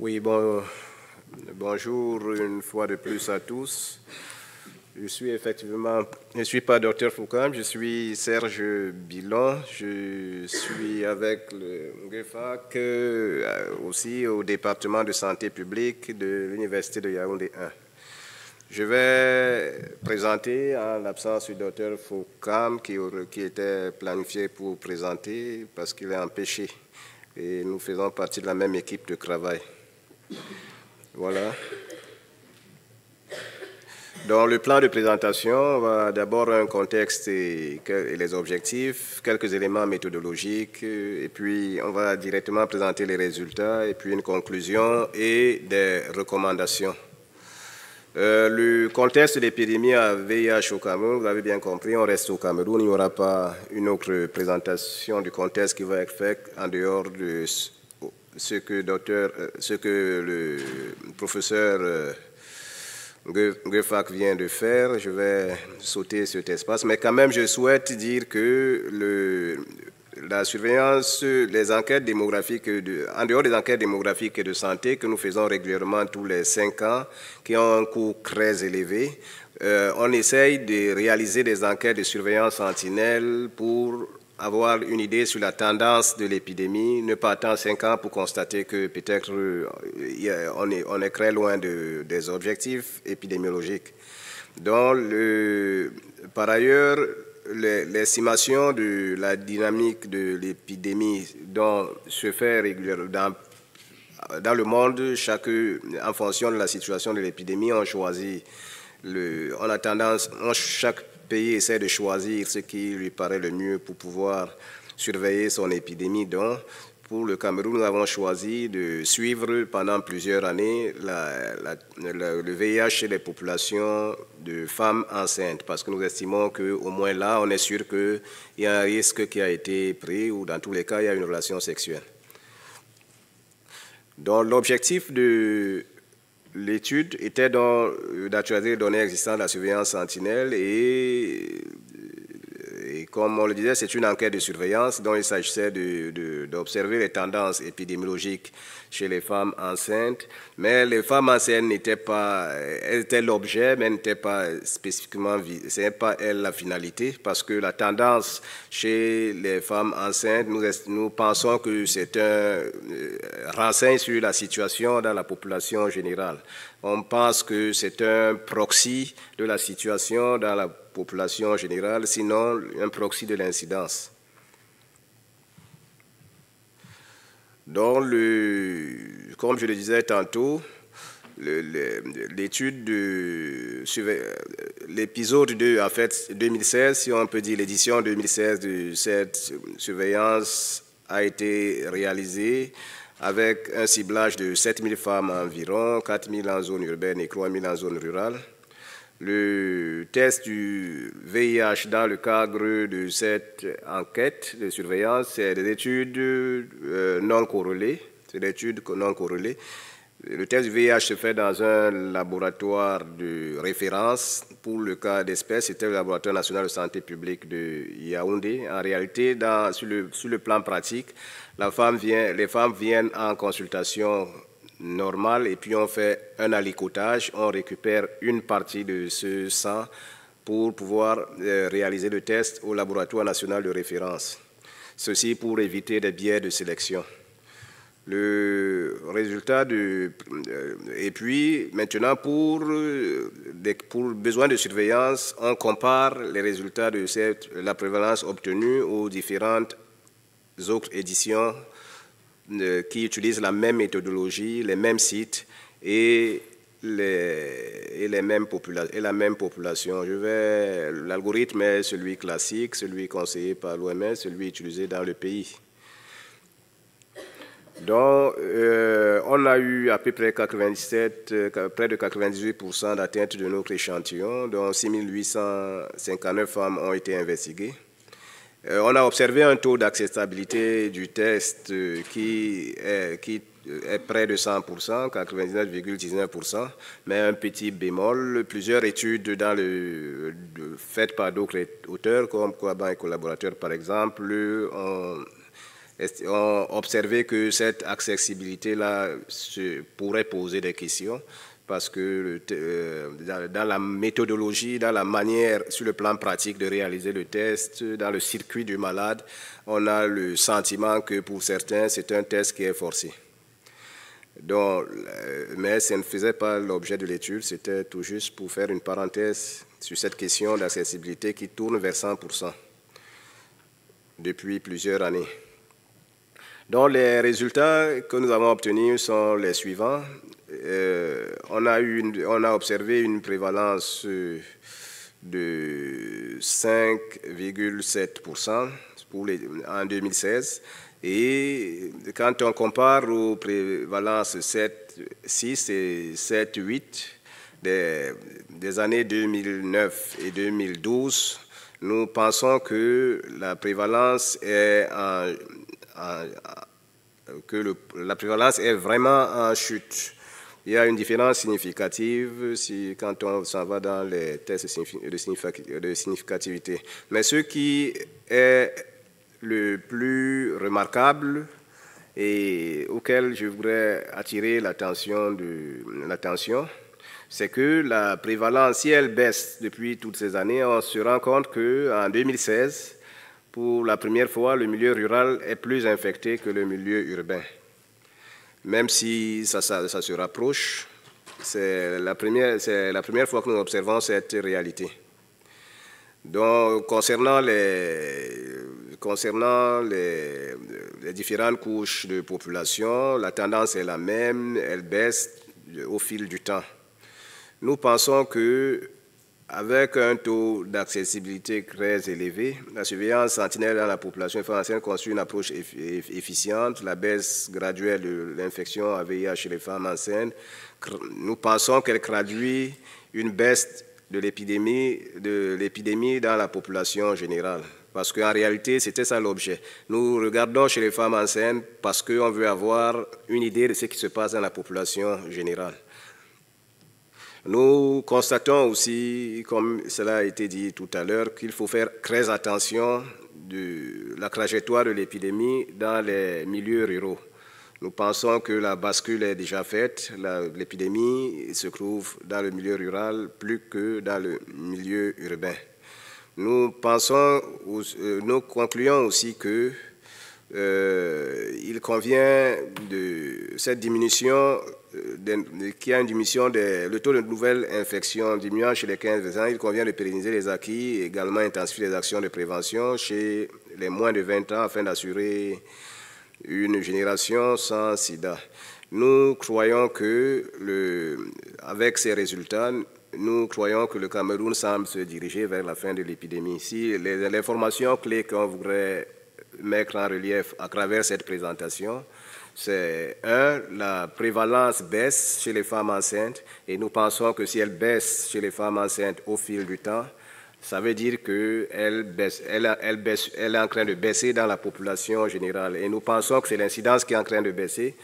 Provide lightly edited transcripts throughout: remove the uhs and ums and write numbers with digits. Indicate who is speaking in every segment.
Speaker 1: Oui, bonjour une fois de plus à tous. Je suis pas docteur Foucault, je suis Serge Bilan. Je suis avec le GEFAC aussi au département de santé publique de l'Université de Yaoundé 1. Je vais présenter, en l'absence du docteur Foucault qui était planifié pour présenter parce qu'il est empêché. Et nous faisons partie de la même équipe de travail. Voilà. Dans le plan de présentation, on va d'abord un contexte et les objectifs, quelques éléments méthodologiques, et puis on va directement présenter les résultats, et puis une conclusion et des recommandations. Le contexte de l'épidémie à VIH au Cameroun, vous avez bien compris, on reste au Cameroun, il n'y aura pas une autre présentation du contexte qui va être faite en dehors de ce que le professeur GEFAC vient de faire. Je vais sauter cet espace, mais quand même je souhaite dire que la surveillance, les enquêtes démographiques, en dehors des enquêtes démographiques et de santé que nous faisons régulièrement tous les 5 ans, qui ont un coût très élevé, on essaye de réaliser des enquêtes de surveillance sentinelle pour avoir une idée sur la tendance de l'épidémie, ne pas attendre 5 ans pour constater que peut-être on est très loin des objectifs épidémiologiques. Donc, par ailleurs, l'estimation de la dynamique de l'épidémie dont se fait régulièrement dans le monde, en fonction de la situation de l'épidémie, on choisit, chaque pays essaie de choisir ce qui lui paraît le mieux pour pouvoir surveiller son épidémie. Donc, pour le Cameroun, nous avons choisi de suivre pendant plusieurs années le VIH chez les populations de femmes enceintes, parce que nous estimons qu'au moins là, on est sûr qu'il y a un risque qui a été pris, ou dans tous les cas, il y a une relation sexuelle. Donc, l'objectif de l'étude était d'actualiser les données existantes de la surveillance sentinelle et comme on le disait, c'est une enquête de surveillance dont il s'agissait d'observer les tendances épidémiologiques chez les femmes enceintes. Mais les femmes enceintes n'étaient pas, elles étaient l'objet, mais n'étaient pas spécifiquement, ce n'est pas elles la finalité, parce que la tendance chez les femmes enceintes, nous pensons que c'est renseigne sur la situation dans la population générale. On pense que c'est un proxy de la situation dans la population générale, sinon un proxy de l'incidence. Donc, comme je le disais tantôt, l'étude l'épisode 2, en fait, 2016, si on peut dire l'édition 2016 de cette surveillance a été réalisée avec un ciblage de 7000 femmes environ, 4000 en zone urbaine et 3000 en zone rurale. Le test du VIH dans le cadre de cette enquête de surveillance, c'est des études non corrélées. C'est des études non corrélées. Le test du VIH se fait dans un laboratoire de référence. Pour le cas d'espèce, c'était le laboratoire national de santé publique de Yaoundé. En réalité, sur le plan pratique, les femmes viennent en consultation normale et puis on fait un alicotage, on récupère une partie de ce sang pour pouvoir réaliser le test au laboratoire national de référence. Ceci pour éviter des biais de sélection. Le résultat et puis maintenant pour besoin de surveillance, on compare les résultats de la prévalence obtenue aux différentes autres éditions qui utilisent la même méthodologie, les mêmes sites et la même population. L'algorithme est celui classique, celui conseillé par l'OMS, celui utilisé dans le pays. Donc, on a eu à peu près près de 98% d'atteinte de notre échantillon, dont 6859 femmes ont été investiguées. On a observé un taux d'acceptabilité du test qui est près de 100%, 99,19%, mais un petit bémol. Plusieurs études faites par d'autres auteurs, comme Kouaban et collaborateurs par exemple, ont observé que cette accessibilité-là pourrait poser des questions parce que dans la méthodologie, dans la manière, sur le plan pratique de réaliser le test, dans le circuit du malade, on a le sentiment que pour certains, c'est un test qui est forcé. Donc, mais ça ne faisait pas l'objet de l'étude, c'était tout juste pour faire une parenthèse sur cette question d'accessibilité qui tourne vers 100% depuis plusieurs années. Donc, les résultats que nous avons obtenus sont les suivants. On a observé une prévalence de 5,7% en 2016. Et quand on compare aux prévalences 6 et 7, 8 des années 2009 et 2012, nous pensons que la prévalence est la prévalence est vraiment en chute. Il y a une différence significative quand on s'en va dans les tests de significativité. Mais ce qui est le plus remarquable et auquel je voudrais attirer l'attention, c'est que la prévalence, si elle baisse depuis toutes ces années, on se rend compte qu'en 2016, pour la première fois, le milieu rural est plus infecté que le milieu urbain. Même si ça se rapproche, c'est la première fois que nous observons cette réalité. Donc, concernant les différentes couches de population, la tendance est la même, elle baisse au fil du temps. Nous pensons qu'avec un taux d'accessibilité très élevé, la surveillance sentinelle dans la population infantile constitue une approche efficiente. La baisse graduelle de l'infection à VIH chez les femmes enceintes, nous pensons qu'elle traduit une baisse de l'épidémie dans la population générale. Parce qu'en réalité, c'était ça l'objet. Nous regardons chez les femmes enceintes parce qu'on veut avoir une idée de ce qui se passe dans la population générale. Nous constatons aussi, comme cela a été dit tout à l'heure, qu'il faut faire très attention de la trajectoire de l'épidémie dans les milieux ruraux. Nous pensons que la bascule est déjà faite. L'épidémie se trouve dans le milieu rural plus que dans le milieu urbain. Nous concluons aussi que il convient de cette diminution, qu'il y a une diminution le taux de nouvelles infections diminuant chez les 15 ans, il convient de pérenniser les acquis et également intensifier les actions de prévention chez les moins de 20 ans afin d'assurer une génération sans sida. Nous croyons avec ces résultats, nous croyons que le Cameroun semble se diriger vers la fin de l'épidémie. Si l'information clé qu'on voudrait mettre en relief à travers cette présentation, c'est la prévalence baisse chez les femmes enceintes et nous pensons que si elle baisse chez les femmes enceintes au fil du temps, ça veut dire qu'elle est en train de baisser dans la population générale. Et nous pensons que c'est l'incidence qui est en train de baisser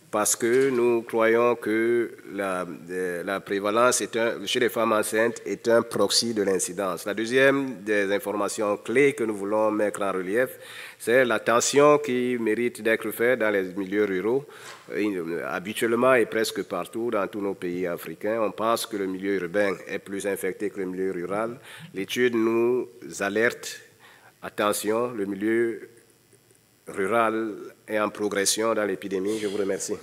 Speaker 1: parce que nous croyons que la prévalence chez les femmes enceintes est un proxy de l'incidence. La deuxième des informations clés que nous voulons mettre en relief, c'est l'attention qui mérite d'être faite dans les milieux ruraux. Habituellement et presque partout dans tous nos pays africains, on pense que le milieu urbain est plus infecté que le milieu rural. L'étude nous alerte, attention, le milieu rural est en progression dans l'épidémie. Je vous remercie.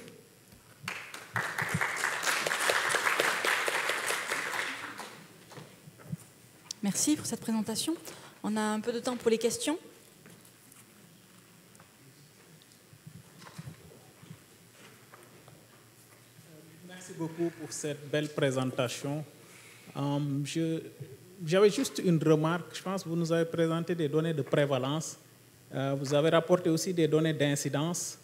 Speaker 2: Merci pour cette présentation. On a un peu de temps pour les questions.
Speaker 3: Merci beaucoup pour cette belle présentation. J'avais juste une remarque. Je pense que vous nous avez présenté des données de prévalence. Vous avez rapporté aussi des données d'incidence.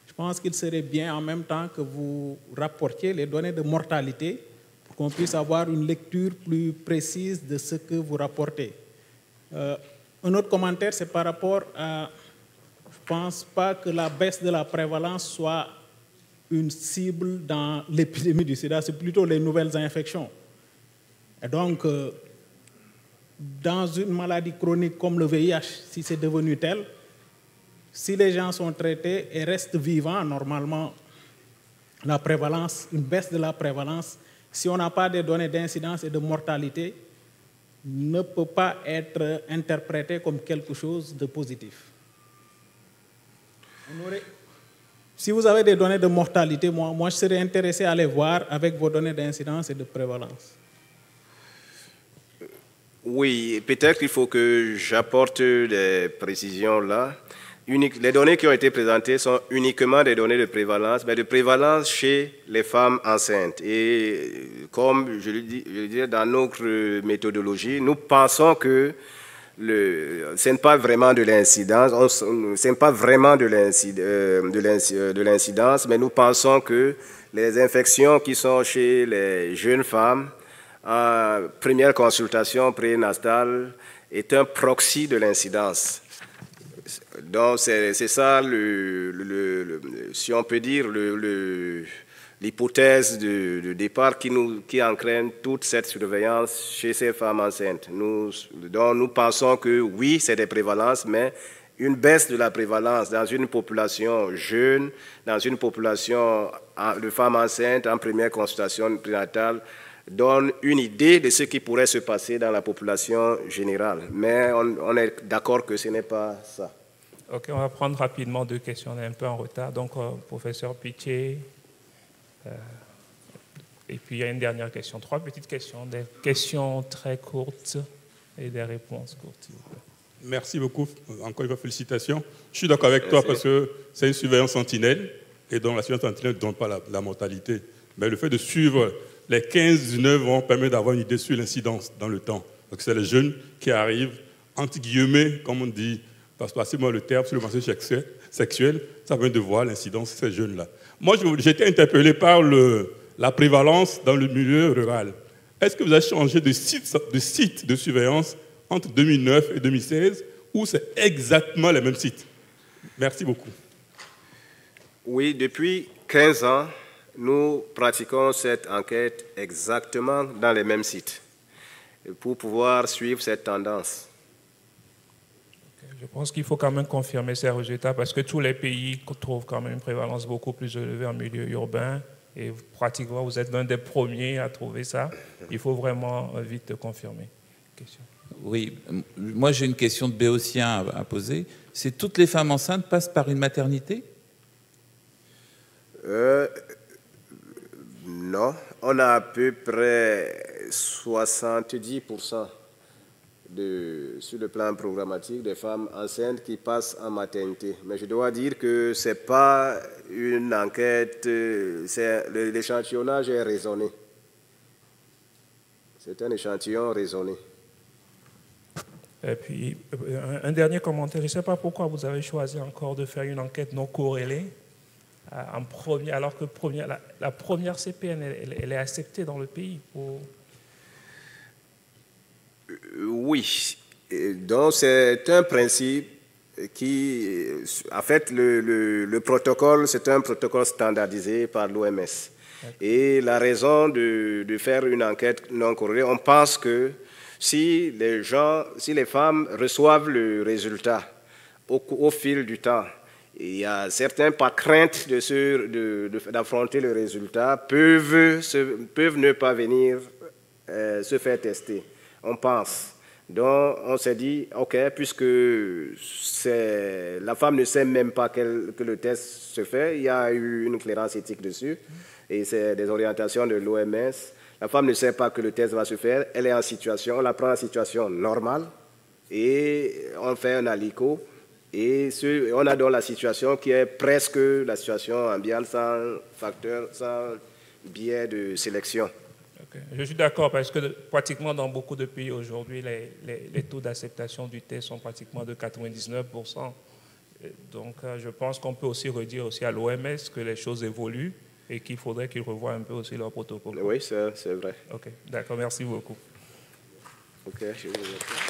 Speaker 3: Je pense qu'il serait bien en même temps que vous rapportiez les données de mortalité pour qu'on puisse avoir une lecture plus précise de ce que vous rapportez. Un autre commentaire, c'est par rapport à... Je ne pense pas que la baisse de la prévalence soit une cible dans l'épidémie du sida, c'est plutôt les nouvelles infections. Et donc, dans une maladie chronique comme le VIH, si c'est devenu tel, si les gens sont traités et restent vivants, normalement, la prévalence, une baisse de la prévalence, si on n'a pas de données d'incidence et de mortalité, ne peut pas être interprétée comme quelque chose de positif. Si vous avez des données de mortalité, moi je serais intéressé à les voir avec vos données d'incidence et de prévalence.
Speaker 1: Oui, peut-être qu'il faut que j'apporte des précisions là. Les données qui ont été présentées sont uniquement des données de prévalence, mais de prévalence chez les femmes enceintes. Et comme je le dis dans notre méthodologie, nous pensons que ce n'est pas vraiment de l'incidence, ce n'est pas vraiment de l'incidence, mais nous pensons que les infections qui sont chez les jeunes femmes en première consultation prénatale est un proxy de l'incidence. Donc c'est ça, si on peut dire, l'hypothèse de départ qui entraîne toute cette surveillance chez ces femmes enceintes. Donc nous pensons que oui, c'est des prévalences, mais une baisse de la prévalence dans une population jeune, dans une population de femmes enceintes en première consultation prénatale, donne une idée de ce qui pourrait se passer dans la population générale. Mais on est d'accord que ce n'est pas ça.
Speaker 4: Ok, on va prendre rapidement 2 questions, on est un peu en retard. Donc, professeur Pitché, et puis il y a une dernière question. 3 petites questions, des questions très courtes et des réponses courtes, s'il vous plaît.
Speaker 5: Merci beaucoup. Encore une fois, félicitations. Je suis d'accord avec toi parce que c'est une surveillance sentinelle et donc la surveillance sentinelle ne donne pas la mortalité. Mais le fait de suivre les 15-19 ans permet d'avoir une idée sur l'incidence dans le temps. Donc c'est les jeunes qui arrivent, entre guillemets, comme on dit, parce que passez-moi le terme sur le marché sexuel, ça permet de voir l'incidence de ces jeunes-là. Moi, j'ai été interpellé par la prévalence dans le milieu rural. Est-ce que vous avez changé de site de surveillance entre 2009 et 2016 ou c'est exactement les mêmes sites? Merci beaucoup.
Speaker 1: Oui, depuis 15 ans, nous pratiquons cette enquête exactement dans les mêmes sites pour pouvoir suivre cette tendance.
Speaker 4: Je pense qu'il faut quand même confirmer ces résultats parce que tous les pays trouvent quand même une prévalence beaucoup plus élevée en milieu urbain et pratiquement vous êtes l'un des premiers à trouver ça. Il faut vraiment vite confirmer. Question.
Speaker 6: Oui, moi j'ai une question de béotien à poser. C'est toutes les femmes enceintes passent par une maternité?
Speaker 1: Non, on a à peu près 70% sur le plan programmatique des femmes enceintes qui passent en maternité. Mais je dois dire que ce n'est pas une enquête, l'échantillonnage est raisonné. C'est un échantillon raisonné.
Speaker 4: Et puis, un dernier commentaire. Je ne sais pas pourquoi vous avez choisi encore de faire une enquête non corrélée en premier, alors que la première CPN, elle est acceptée dans le pays.
Speaker 1: Oui. Donc, c'est un principe qui, en fait, le protocole, c'est un protocole standardisé par l'OMS. Et la raison de faire une enquête non corrélée, on pense que si les femmes reçoivent le résultat au fil du temps, il y a certains, par crainte d'affronter le résultat, peuvent ne pas venir se faire tester. On pense. Donc, on s'est dit, OK, puisque la femme ne sait même pas que le test se fait, il y a eu une clairance éthique dessus, et c'est des orientations de l'OMS. La femme ne sait pas que le test va se faire, elle est en situation, on la prend en situation normale, et on fait un alico, et on a donc la situation qui est presque la situation ambiante sans facteur, sans biais de sélection.
Speaker 4: Okay. Je suis d'accord parce que pratiquement dans beaucoup de pays aujourd'hui, les taux d'acceptation du test sont pratiquement de 99%. Donc je pense qu'on peut aussi redire aussi à l'OMS que les choses évoluent et qu'il faudrait qu'ils revoient un peu aussi leur protocole.
Speaker 1: Oui, c'est vrai.
Speaker 4: Ok, d'accord, merci beaucoup.
Speaker 1: Ok, je vous remercie.